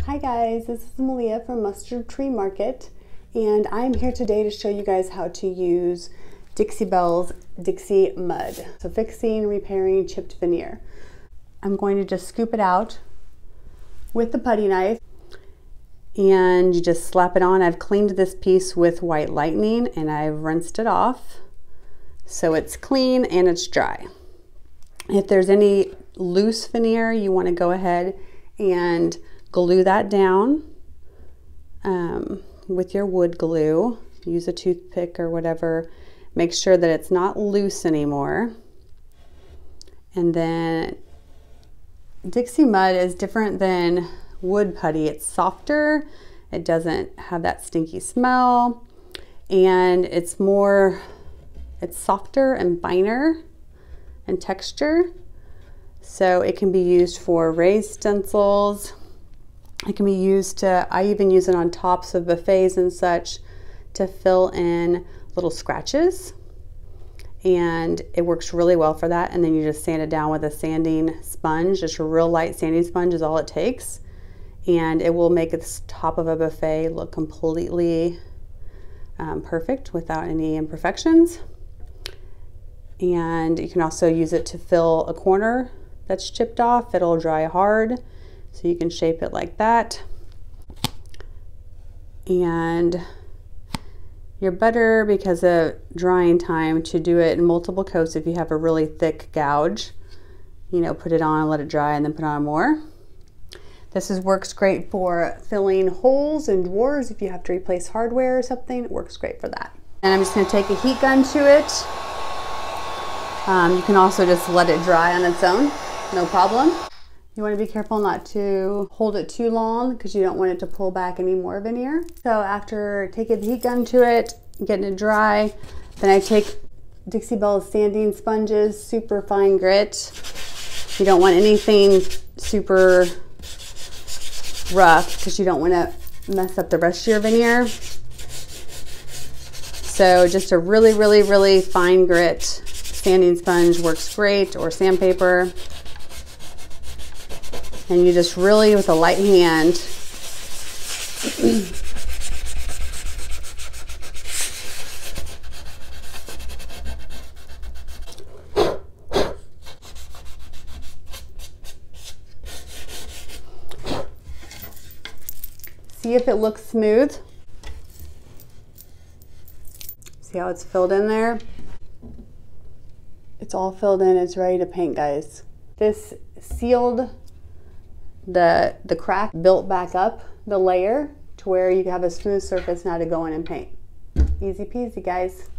Hi guys, this is Malia from Mustard Tree Market, and I'm here today to show you guys how to use Dixie Belle's Dixie Mud. So fixing, repairing chipped veneer. I'm going to just scoop it out with the putty knife and you just slap it on. I've cleaned this piece with White Lightning and I've rinsed it off so it's clean and it's dry. If there's any loose veneer, you want to go ahead and glue that down with your wood glue. Use a toothpick or whatever. Make sure that it's not loose anymore. And then Dixie Mud is different than wood putty. It's softer. It doesn't have that stinky smell. And it's softer and finer in texture. So it can be used for raised stencils. It can be used to, I even use it on tops of buffets and such to fill in little scratches. And it works really well for that. And then you just sand it down with a sanding sponge. Just a real light sanding sponge is all it takes. And it will make the top of a buffet look completely perfect without any imperfections. And you can also use it to fill a corner that's chipped off. It'll dry hard. So you can shape it like that. And you're better, because of drying time, to do it in multiple coats. If you have a really thick gouge, you know, put it on, let it dry, and then put on more. This works great for filling holes in drawers. If you have to replace hardware or something, it works great for that. And I'm just going to take a heat gun to it. You can also just let it dry on its own, no problem. You want to be careful not to hold it too long because you don't want it to pull back any more veneer. So after taking the heat gun to it, getting it dry, then I take Dixie Belle's sanding sponges, super fine grit. You don't want anything super rough because you don't want to mess up the rest of your veneer. So just a really fine grit sanding sponge works great, or sandpaper. And you just really, with a light hand, see if it looks smooth. See how it's filled in there? It's all filled in, it's ready to paint, guys. This sealed the crack, built back up the layer to where you have a smooth surface now to go in and paint. Easy peasy, guys.